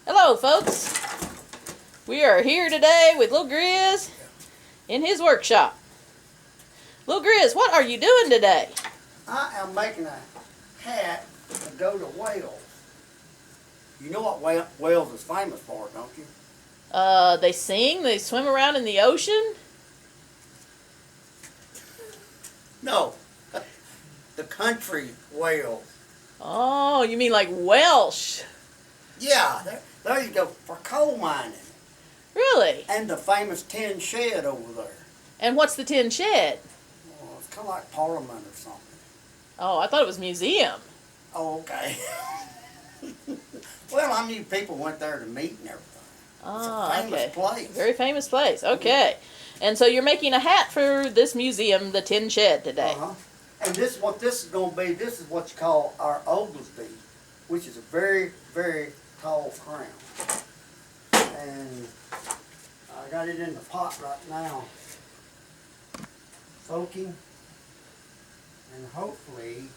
Hello, folks. We are here today with Lil Grizz in his workshop. Lil Grizz, what are you doing today? I am making a hat to go to Wales. You know what Wales is famous for, don't you? They sing, they swim around in the ocean. No, the country Wales. Oh, you mean like Welsh? Yeah, there you go, for coal mining. Really? And the famous tin shed over there. And what's the tin shed? Oh, it's kind of like Parliament or something. Oh, I thought it was museum. Oh, okay. Well, I knew people went there to meet and everything. Oh, it's a famous okay. place. Very famous place. Okay. And so you're making a hat for this museum, the Tin Shed, today. Uh-huh. And what this is going to be, this is what you call our Oglesbee, which is a very, very tall crown. And I got it in the pot right now, soaking, and hopefully...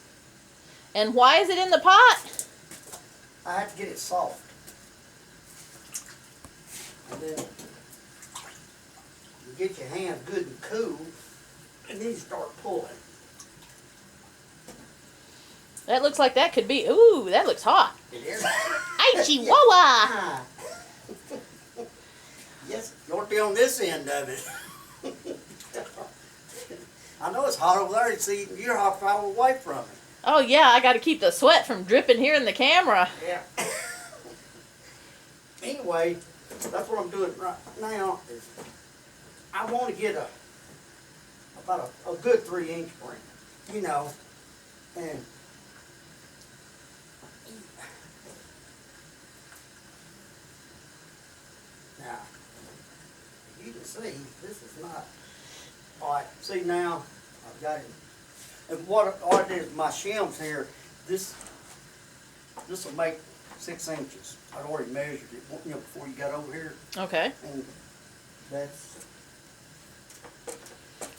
And why is it in the pot? I have to get it soft. And then you get your hands good and cool, and then you start pulling. That looks like that could be, ooh, that looks hot. It is. Ay, chihuahua! Yes, you ought to be on this end of it. I know it's hot over there. You see, you're half an hour away from it. Oh, yeah, I got to keep the sweat from dripping here in the camera. Yeah. Anyway, that's what I'm doing right now. Is I want to get about a good 3-inch print, you know, and now you can see this is not all right. See now, I've got it. And what I did is my shims here. This will make 6 inches. I'd already measured it, you know, before you got over here. Okay. And that's...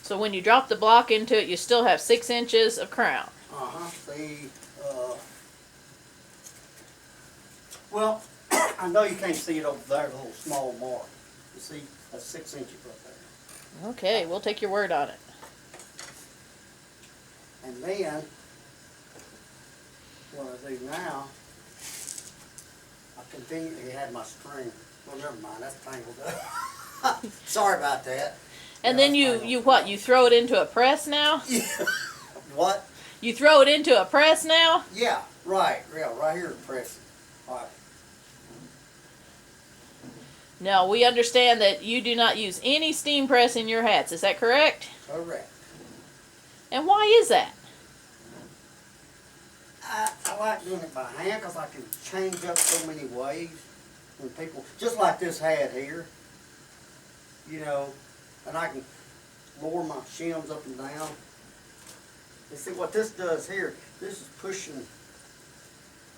So when you drop the block into it, you still have 6 inches of crown. Uh-huh. See, well, I know you can't see it over there, the little small mark. You see, that's 6 inches right there. Okay, we'll take your word on it. And then, what I do now, I conveniently had my string. Well, never mind, that's tangled up. Sorry about that. And Yeah, then you what? You throw it into a press now? Yeah. What? You throw it into a press now? Yeah, right. Yeah, right here in press. All right. Now, we understand that you do not use any steam press in your hats. Is that correct? Correct. And why is that? I like doing it by hand because I can change up so many ways. When people, just like this hat here, you know, and I can lower my shims up and down. You see what this does here, this is pushing,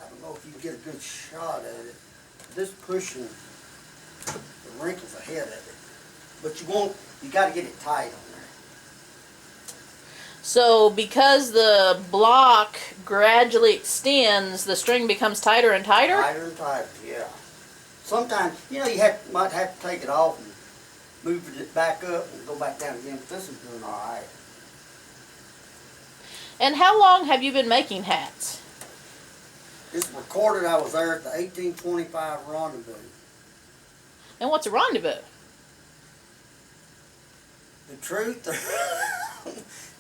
I don't know if you can get a good shot at it, this pushing the wrinkles ahead of it. But you got to get it tight on there. So because the block gradually extends, the string becomes tighter and tighter? Tighter and tighter, yeah. Sometimes, you know, you might have to take it off and move it back up and go back down again, but this is doing all right. And how long have you been making hats? It's recorded I was there at the 1825 rendezvous. And what's a rendezvous? The truth,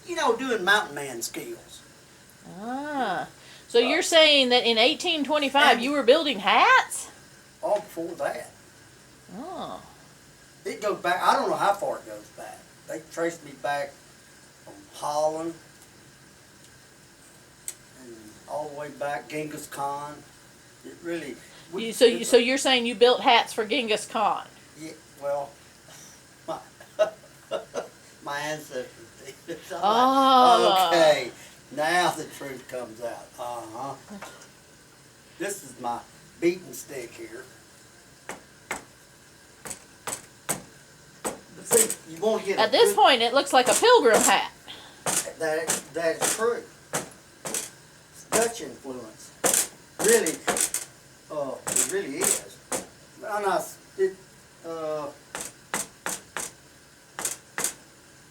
you know, doing mountain man skills. Ah. So you're saying that in 1825 you were building hats? All before that. Oh. It goes back, I don't know how far it goes back. They traced me back from Holland and all the way back, Genghis Khan. It really... So you're saying you built hats for Genghis Khan? Yeah, well, my ancestors did. Oh. Okay, now the truth comes out. Uh-huh. This is my beating stick here. But see, you want to get At this point, it looks like a pilgrim hat. That is true. It's Dutch influence. Really, it really is. And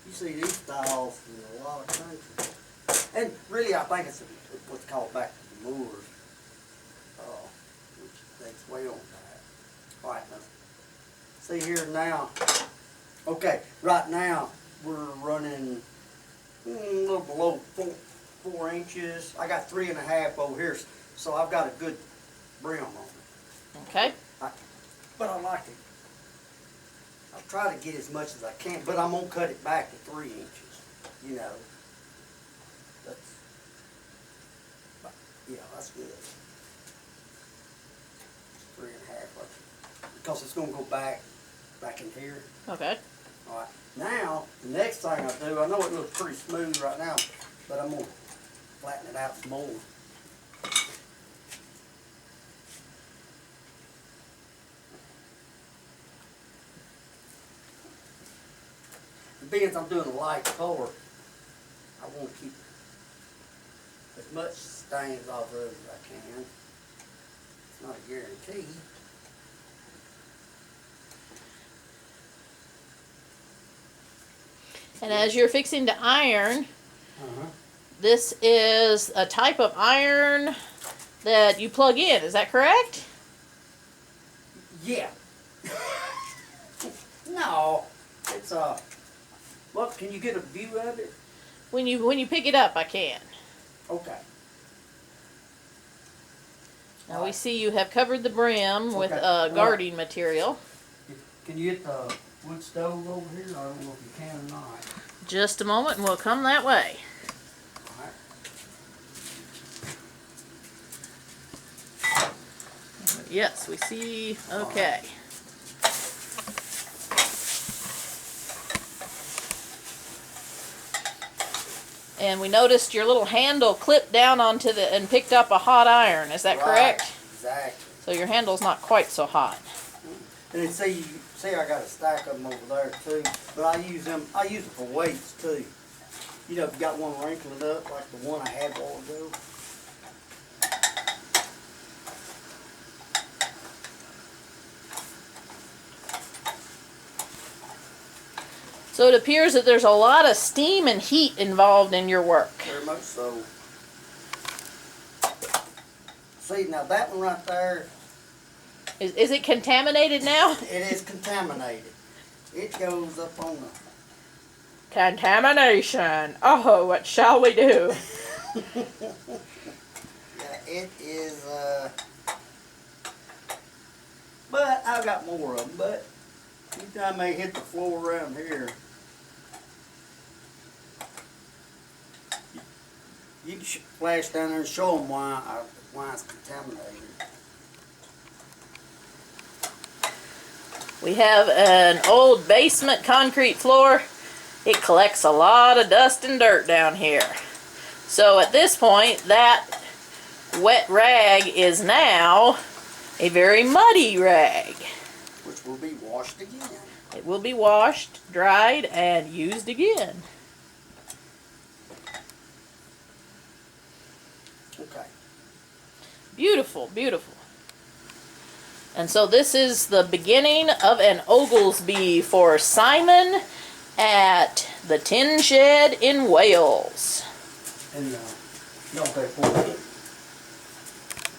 you see these styles in a lot of countries. And really, I think it's what's called back to the Moors, which dates way on back. All right, now, see here now. Okay, right now we're running a little below 4 inches. I got 3.5 over here, so I've got a good brim on it. Okay. But I like it. I'll try to get as much as I can, but I'm gonna cut it back to 3 inches. You know, that's good. 3.5, because it's gonna go back in here. Okay. All right. Now the next thing I do, I know it looks pretty smooth right now, but I'm gonna flatten it out some more. Being I'm doing a light color, I want to keep as much stains off of it as I can. It's not a guarantee. And as you're fixing to iron, this is a type of iron that you plug in. Is that correct? Yeah. No, it's a. Look, can you get a view of it? When you pick it up, I can. Okay. Now we see you have covered the brim with guarding material. Can you get the wood stove over here? I don't know if you can or not. Just a moment and we'll come that way. Alright. Yes, we see. Okay. And we noticed your little handle clipped down onto the and picked up a hot iron. Is that correct? Exactly. So your handle's not quite so hot. And then see I got a stack of them over there too. But I use them for weights too. You know, if you got one wrinkling up like the one I had a while ago. So it appears that there's a lot of steam and heat involved in your work. Very much so. See, now that one right there. Is it contaminated now? It is contaminated. It goes up on the... Contamination. Oh, what shall we do? Yeah, it is, but I've got more of them, but anytime they hit the floor around here, you can flash down there and show them why it's contaminated. We have an old basement concrete floor. It collects a lot of dust and dirt down here. So at this point, that wet rag is now a very muddy rag. Which will be washed again. It will be washed, dried, and used again. Okay. Beautiful, beautiful. And so this is the beginning of an Oglesbee for Simon at the Tin Shed in Wales. And, don't they pour it?